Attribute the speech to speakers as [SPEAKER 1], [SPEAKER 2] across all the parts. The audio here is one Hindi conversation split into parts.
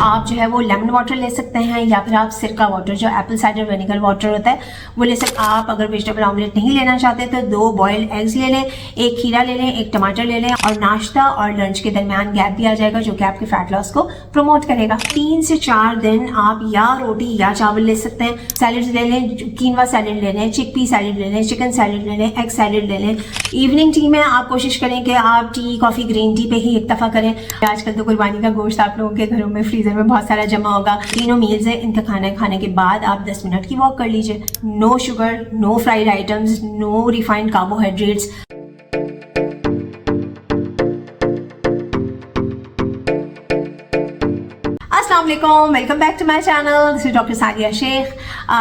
[SPEAKER 1] आप जो है वो लेमन वाटर ले सकते हैं या फिर आप सिरका वाटर जो एप्पल साइडर विनेगर वाटर होता है वो ले सकते हैं। आप अगर वेजिटेबल ऑमलेट नहीं लेना चाहते तो 2 बॉइल्ड एग्स ले लें, 1 खीरा ले लें, 1 टमाटर ले लें और नाश्ता और लंच के दरमियान गैप भी आ जाएगा जो कि आपके फैट लॉस को प्रमोट करेगा। 3 से 4 दिन आप या रोटी या चावल ले सकते हैं। सैलड्स ले लें, कीनवा सैलड ले लें, चिकपी सैलड ले लें, चिकन सैलड ले लें, एग सैलड ले लें। इवनिंग टी में आप कोशिश करें कि आप टी कॉफी ग्रीन टी पे ही इक्तफा करें। आजकल तो कुर्बानी का गोश्त आप लोगों के घरों में फ्रीजर में बहुत सारा जमा होगा। तीनों मील्स है, इनका खाना खाने के बाद आप 10 मिनट की वॉक कर लीजिए। No sugar, no fried items, no refined carbohydrates. अस्सलाम वालेकुम, welcome back to my channel. This is doctor Sadia Shaikh.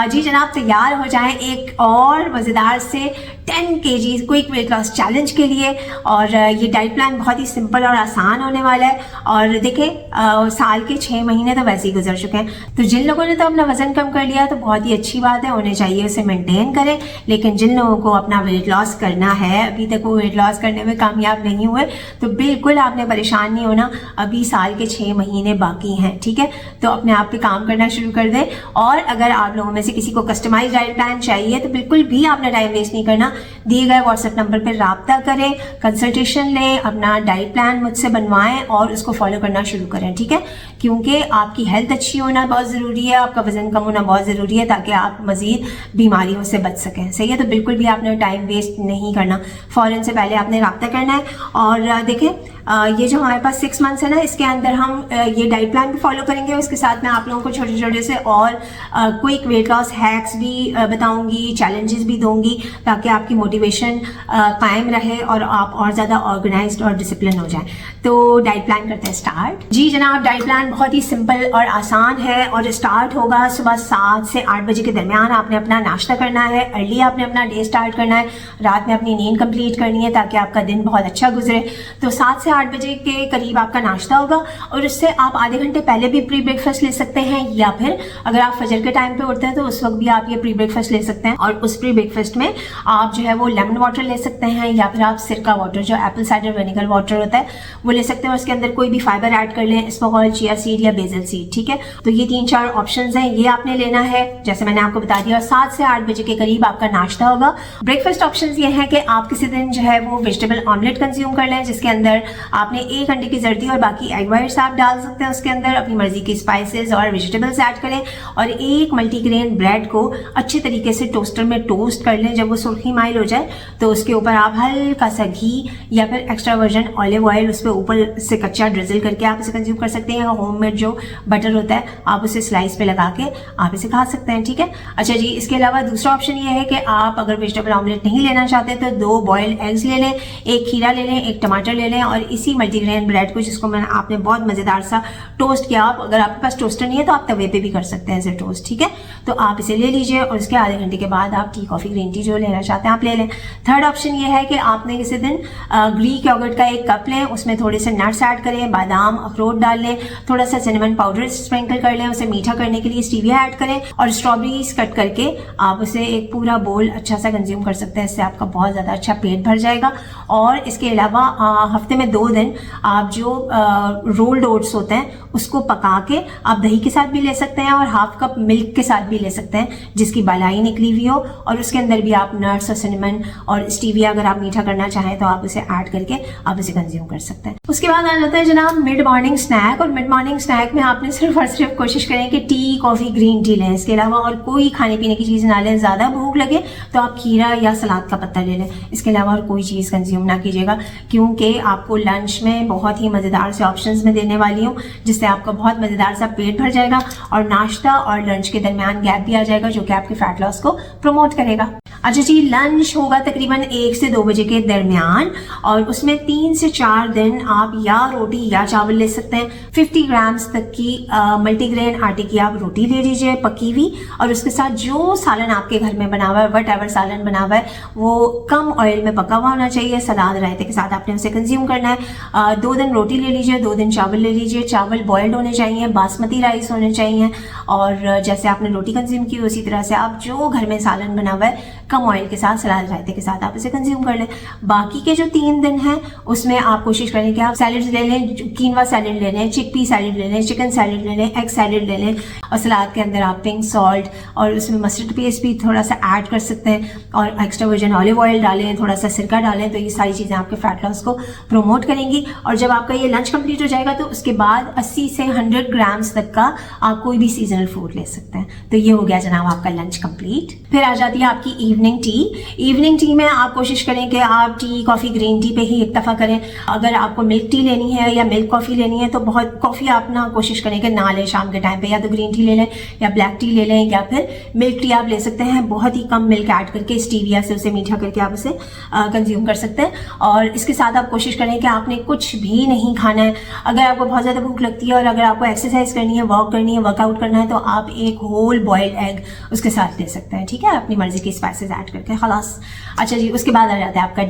[SPEAKER 1] जी जनाब, तैयार हो जाएं एक और मज़ेदार से 10 kg quick weight loss challenge के लिए। और ये डाइट प्लान बहुत ही सिंपल और आसान होने वाला है। और देखें, साल के 6 महीने तो वैसे ही गुजर चुके हैं, तो जिन लोगों ने तो अपना वजन कम कर लिया तो बहुत ही अच्छी बात है, होने चाहिए उसे मेंटेन करें। लेकिन जिन लोगों को अपना वेट लॉस करना है, अभी तक वो वेट लॉस करने में कामयाब नहीं हुए, तो बिल्कुल आपने परेशान नहीं होना। अभी साल के 6 महीने बाकी हैं, ठीक है? तो अपने आप पे काम करना शुरू कर दें। और अगर आप लोगों में से किसी को कस्टमाइज डाइट प्लान चाहिए तो बिल्कुल भी आपने टाइम वेस्ट नहीं करना। दिए गए व्हाट्सएप नंबर पर राब्ता करें, कंसल्टेशन लें, अपना डाइट प्लान मुझसे बनवाएं और उसको फॉलो करना शुरू करें, ठीक है? क्योंकि आपकी हेल्थ अच्छी होना बहुत ज़रूरी है, आपका वजन कम होना बहुत ज़रूरी है, ताकि आप मज़ीद बीमारियों से बच सकें। सही है? तो बिल्कुल भी आपने टाइम वेस्ट नहीं करना, फ़ौरन से पहले आपने राब्ता करना है। और देखें, ये जो हमारे पास 6 मंथ्स है ना, इसके अंदर हम ये डाइट प्लान भी फॉलो करेंगे। उसके साथ में आप लोगों को छोटे छोटे से और क्विक वेट लॉस हैक्स भी बताऊंगी, चैलेंजेस भी दूंगी, ताकि आपकी मोटिवेशन कायम रहे और आप और ज़्यादा ऑर्गेनाइज्ड और डिसिप्लिन हो जाएं। तो डाइट प्लान करते हैं स्टार्ट। जी जनाब, डाइट प्लान बहुत ही सिंपल और आसान है और स्टार्ट होगा सुबह 7 से 8 बजे के दरमियान। आपने अपना नाश्ता करना है, अर्ली आपने अपना डे स्टार्ट करना है, रात में अपनी नींद कंप्लीट करनी है ताकि आपका दिन बहुत अच्छा गुजरे। तो 7 से 8 बजे के करीब आपका नाश्ता होगा और उससे आप आधे घंटे पहले भी प्री ब्रेकफास्ट ले सकते हैं, या फिर अगर आप फजर के टाइम पे उठते हैं तो उस वक्त भी आप ये प्री ब्रेकफास्ट ले सकते हैं। और उस प्री ब्रेकफास्ट में आप जो है वो लेमन वाटर ले सकते हैं या फिर आप सिरका वाटर जो एप्पल साइडर विनेगर वाटर होता है वो ले सकते हैं। उसके अंदर कोई भी फाइबर ऐड कर लें, स्पोगॉल, चिया सीड या बेसल सीड, ठीक है? तो ये 3-4 ऑप्शंस हैं, ये आपने लेना है जैसे मैंने आपको बता दिया। और 7 से 8 बजे के करीब आपका नाश्ता होगा। ब्रेकफास्ट ऑप्शंस ये हैं कि आप किसी दिन जो है वो वेजिटेबल ऑमलेट कंज्यूम कर लें, जिसके अंदर आपने 1 अंडे की जर्दी और बाकी एग वाइट्स आप डाल सकते हैं। उसके अंदर अपनी मर्जी की स्पाइसेस और वेजिटेबल्स ऐड करें और 1 मल्टीग्रेन ब्रेड को अच्छे तरीके से टोस्टर में टोस्ट कर लें। जब वो सुर्खी माइल हो जाए तो उसके ऊपर आप हल्का सा घी या फिर एक्स्ट्रा वर्जन ऑलिव ऑयल उस पर ऊपर से कच्चा ड्रिजल करके आप इसे कंज्यूम कर सकते हैं। होममेड जो बटर होता है आप उसे स्लाइस पे लगा के आप इसे खा सकते हैं, ठीक है? अच्छा जी, इसके अलावा दूसरा ऑप्शन ये है कि आप अगर वेजिटेबल ऑमलेट नहीं लेना चाहते तो 2 बॉइल्ड एग्स ले लें, 1 खीरा ले लें, 1 टमाटर ले लें और इसी मल्टीग्रेन ब्रेड को, जिसको मैंने आपने बहुत मज़ेदार सा टोस्ट किया, आप अगर आपके पास टोस्टर नहीं है तो आप तवे पे भी कर सकते हैं इसे टोस्ट, ठीक है? तो आप इसे ले लीजिए और उसके आधे घंटे के बाद आप टी कॉफ़ी ग्रीन टी जो लेना चाहते हैं आप ले लें। थर्ड ऑप्शन ये है कि आपने किसी दिन ग्रीक योगर्ट का 1 कप लें, उसमें थोड़े से नट्स ऐड करें, बादाम, अखरोट डाल लें, थोड़ा सा सिनेमन पाउडर स्प्रिंकल कर लें, उसे मीठा करने के लिए स्टीविया ऐड करें और स्ट्रॉबेरीज कट करके आप उसे एक पूरा बोल अच्छा सा कंज्यूम कर सकते हैं। इससे आपका बहुत ज़्यादा अच्छा पेट भर जाएगा। और इसके अलावा हफ्ते में 2 दिन आप जो रोल्ड ओट्स होते हैं उसको पका के आप दही के साथ भी ले सकते हैं और हाफ कप मिल्क के साथ भी ले सकते हैं, जिसकी बालाई निकली हुई हो, और उसके अंदर भी आप नट्स और सिनेमन और स्टीविया अगर आप मीठा करना चाहें तो आप उसे ऐड करके आप इसे कंज्यूम कर सकते हैं। उसके बाद आ जाता है जनाब मिड मॉर्निंग स्नैक। और मिड मॉर्निंग स्नैक में आपने सिर्फ और सिर्फ कोशिश करें कि टी कॉफ़ी ग्रीन टी लें, इसके अलावा और कोई खाने पीने की चीज़ ना लें। ज़्यादा भूख लगे तो आप खीरा या सलाद का पत्ता ले लें, इसके अलावा और कोई चीज़ कंज्यूम ना कीजिएगा, क्योंकि आपको लंच में बहुत ही मज़ेदार से ऑप्शंस में देने वाली हूँ जिससे आपका बहुत मज़ेदार सा पेट भर जाएगा और नाश्ता और लंच के दरमियान गैप भी आ जाएगा जो कि आपके फैट लॉस को प्रमोट करेगा। अच्छा जी, लंच होगा तकरीबन 1 से 2 बजे के दरमियान और उसमें 3 से 4 दिन आप या रोटी या चावल ले सकते हैं। 50 ग्राम्स तक की मल्टीग्रेन आटे की आप रोटी ले लीजिए पकी हुई, और उसके साथ जो सालन आपके घर में बना हुआ है, वट एवर सालन बना हुआ है, वो कम ऑयल में पका हुआ होना चाहिए। सलाद रायते के साथ आपने उसे कंज्यूम करना है। 2 दिन रोटी ले लीजिए, 2 दिन चावल ले लीजिए। चावल बॉयल्ड होने चाहिए, बासमती राइस होने चाहिए, और जैसे आपने रोटी कंज्यूम की उसी तरह से आप जो घर में सालन बना हुआ है कम ऑयल के साथ, सलाद रायते के साथ आप इसे कंज्यूम कर लें। बाकी के जो 3 दिन हैं उसमें आप कोशिश करें कि आप सैलड्स ले लें, कीनवा सैलड ले लें, चिकपी सैलड ले लें, चिकन सैलड ले लें, एग सैलड ले लें, और सलाद के अंदर आप पिंक सॉल्ट और उसमें मस्टर्ड पेस्ट भी थोड़ा सा ऐड कर सकते हैं, और एक्स्ट्रा वर्जिन ऑलिव ऑयल डालें, थोड़ा सा सिरका डालें। तो ये सारी चीज़ें आपके फैट लॉस को प्रमोट करेंगी। और जब आपका ये लंच कंप्लीट हो जाएगा तो उसके बाद 80 से 100 ग्राम्स तक का आप कोई भी सीजनल फ्रूट ले सकते हैं। तो ये हो गया जनाब आपका लंच कंप्लीट। फिर आ जाती है आपकी इवनिंग टी। इवनिंग टी में आप कोशिश करें कि आप टी, कॉफ़ी, ग्रीन टी पे ही इक्तफा करें। अगर आपको मिल्क टी लेनी है या मिल्क कॉफ़ी लेनी है तो बहुत कॉफ़ी आप ना कोशिश करें कि ना लें शाम के टाइम पे, या तो ग्रीन टी ले लें या ब्लैक टी ले लें, या फिर मिल्क टी आप ले सकते हैं। बहुत ही कम मिल्क ऐड करके, स्टीविया से उसे मीठा करके आप उसे कंज्यूम कर सकते हैं। और इसके साथ आप कोशिश करें कि आपने कुछ भी नहीं खाना है। अगर आपको बहुत ज़्यादा भूख लगती है और अगर आपको एक्सरसाइज करनी है, वॉक करनी है, वर्कआउट करना है, तो आप एक होल बॉइल्ड एग उसके साथ ले सकते हैं, ठीक है, अपनी मर्जी की स्पाइसेस ऐड करके। खलास। अच्छा जी, उसके बाद आ जाता है आपका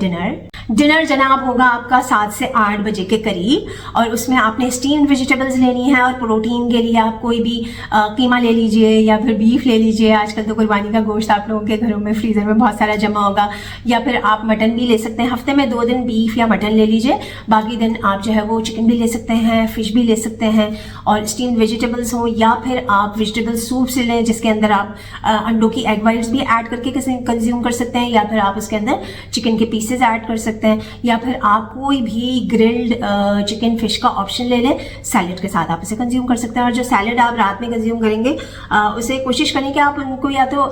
[SPEAKER 1] डिनर जनाब होगा आपका 7 से 8 बजे के करीब, और उसमें आपने स्टीम्ड वेजिटेबल्स लेनी है, और प्रोटीन के लिए आप कोई भी कीमा ले लीजिए या फिर बीफ ले लीजिए। आजकल तो कुर्बानी का गोश्त आप लोगों के घरों में फ्रीजर में बहुत सारा जमा होगा, या फिर आप मटन भी ले सकते हैं। हफ्ते में 2 दिन बीफ या मटन ले लीजिए, बाकी दिन आप जो है वो चिकन भी ले सकते हैं, फिश भी ले सकते हैं, और स्टीम्ड वेजिटेबल्स हो, या फिर आप वेजिटेबल सूप से लें जिसके अंदर आप अंडों की एग वाइट्स भी ऐड करके कंज्यूम कर सकते हैं, या फिर आप उसके अंदर चिकन के पीसेज ऐड कर सकते हैं, या फिर आप कोई भी ग्रिल्ड चिकन फिश का ऑप्शन ले लें, सैलेड के साथ आप इसे कंज्यूम कर सकते हैं। और जो सैलेड आप रात में कंज्यूम करेंगे उसे कोशिश करें कि आप उनको, या तो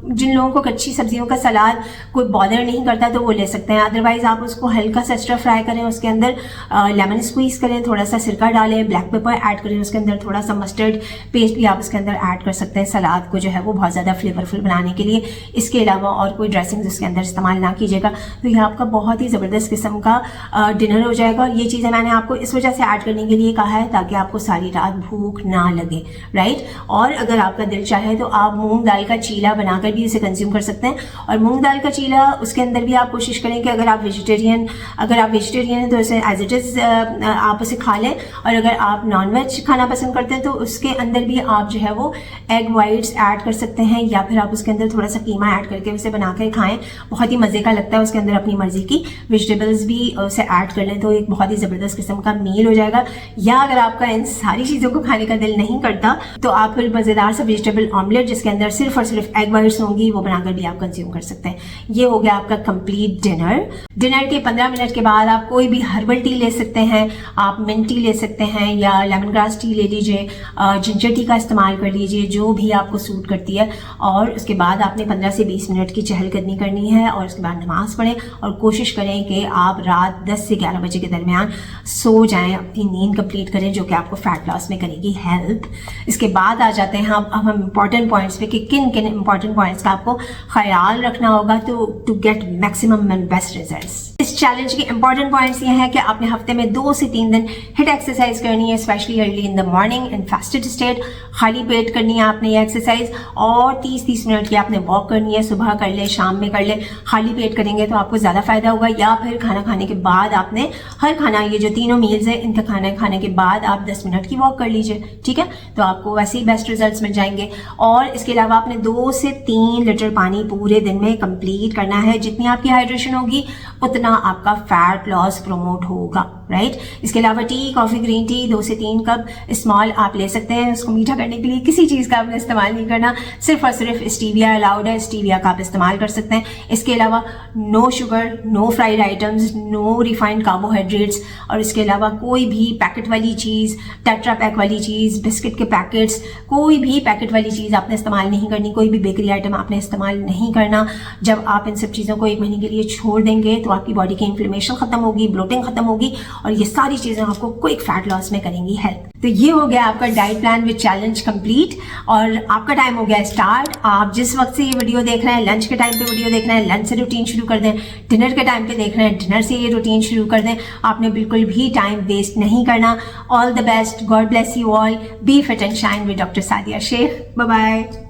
[SPEAKER 1] जिन लोगों को कच्ची सब्जियों का सलाद कोई बॉदर नहीं करता तो वो ले सकते हैं, अदरवाइज आप उसको हल्का सा स्टर फ्राई करें, उसके अंदर लेमन स्क्वीज करें, थोड़ा सा सिरका डालें, ब्लैक पेपर ऐड करें, उसके अंदर थोड़ा सा मस्टर्ड पेस्ट भी आप उसके अंदर ऐड कर सकते हैं, सलाद को जो है वो बहुत ज़्यादा फ्लेवरफुल बनाने के लिए। इसके अलावा और कोई ड्रेसिंग उसके अंदर इस्तेमाल ना कीजिएगा। तो यह आपका बहुत ही ज़बरदस्त किस्म का डिनर हो जाएगा। और ये चीज़ें मैंने आपको इस वजह से ऐड करने के लिए कहा है ताकि आपको सारी रात भूख ना लगे, राइट। और अगर आपका दिल चाहे तो आप मूंग दाल का चीला बनाकर भी इसे कंज्यूम कर सकते हैं। और मूंग दाल का चीला, उसके अंदर भी आप कोशिश करें कि अगर आप वेजिटेरियन हैं तो इसे एज इट इज़ आप उसे खा लें, और अगर आप नॉनवेज खाना पसंद करते हैं तो उसके अंदर भी आप जो है वो एग वाइट्स ऐड कर सकते हैं, या फिर आप उसके अंदर थोड़ा सा कीमा ऐड करके उसे बनाकर खाएं। बहुत ही मज़े का लगता है। उसके अंदर अपनी मर्जी की वेजिटेबल्स भी उसे ऐड कर लें तो एक बहुत ही ज़बरदस्त किस्म का मील हो जाएगा। या अगर आपका इन सारी चीज़ों को खाने का दिल नहीं करता तो आप फिर मज़ेदार सा वेजिटेबल ऑमलेट जिसके अंदर सिर्फ और सिर्फ एग वाइट्स होंगी वो बनाकर भी आप कंज्यूम कर सकते हैं। ये हो गया आपका कंप्लीट डिनर के 15 मिनट के बाद आप कोई भी हर्बल टी ले सकते हैं, आप मिंट टी ले सकते हैं, या लेमन ग्रास टी ले लीजिए, जिंजर टी का इस्तेमाल कर लीजिए, जो भी आपको सूट करती है। और उसके बाद आपने 15 से 20 मिनट की चहलकदमी करनी है, और उसके बाद नमाज पढ़ें, और कोशिश करें कि आप रात 10 से 11 बजे के दरमियान सो जाएं, अपनी नींद कंप्लीट करें, जो कि आपको फैट लॉस में करेगी हेल्प। इसके बाद आ जाते हैं अब हम इंपॉर्टेंट पॉइंट्स पे कि किन किन इंपॉर्टेंट पॉइंट्स का आपको ख्याल रखना होगा to get maximum and best results. इस चैलेंज के इंपॉर्टेंट पॉइंट्स ये हैं कि आपने हफ्ते में 2 से 3 दिन हिट एक्सरसाइज करनी है, specially early in the morning in fasted state. खाली पेट करनी है आपने ये एक्सरसाइज, और 30-30 मिनट की आपने वॉक करनी है, सुबह कर ले, शाम में कर ले। खाली पेट करेंगे तो आपको ज़्यादा फायदा होगा, या फिर खाना खाने के बाद आपने हर खाना, ये जो तीनों मील्स हैं इनका खाना खाने के बाद आप 10 मिनट की वॉक कर लीजिए, ठीक है, तो आपको वैसे ही बेस्ट रिजल्ट्स मिल जाएंगे। और इसके अलावा आपने 2 से 3 लीटर पानी पूरे दिन में कंप्लीट करना है। जितनी आपकी हाइड्रेशन होगी उतना आपका फैट लॉस प्रमोट होगा, राइट। इसके अलावा टी, कॉफ़ी, ग्रीन टी 2 से 3 कप स्मॉल आप ले सकते हैं। उसको मीठा करने के लिए किसी चीज़ का आपने इस्तेमाल नहीं करना, सिर्फ और सिर्फ स्टीविया अलाउड है, स्टीविया का आप इस्तेमाल कर सकते हैं। इसके अलावा no sugar, no fried items, no refined carbohydrates, और इसके अलावा कोई भी पैकेट वाली चीज़, टेट्रा पैक वाली चीज़, बिस्किट के पैकेट्स, कोई भी पैकेट वाली चीज़ आपने इस्तेमाल नहीं करनी, कोई भी बेकरी आइटम आपने इस्तेमाल नहीं करना। जब आप इन सब चीज़ों को 1 महीने के लिए छोड़ देंगे तो आपकी बॉडी की इन्फ्लेमेशन खत्म होगी, ब्लोटिंग खत्म होगी, और ये सारी चीज़ें आपको क्विक फैट लॉस में करेंगी हेल्प। तो ये हो गया आपका diet plan with challenge complete, और आपका टाइम हो गया स्टार्ट। आप जिस वक्त से ये वीडियो देख रहे हैं, लंच के टाइम पे वीडियो देख रहे हैं, लंच से रूटीन शुरू कर दें। डिनर के टाइम पे देख रहे हैं, डिनर से ये रूटीन शुरू कर दें। आपने बिल्कुल भी टाइम वेस्ट नहीं करना। All the best, God bless you all, be fit and shine with doctor Sadia Shaikh. Bye bye.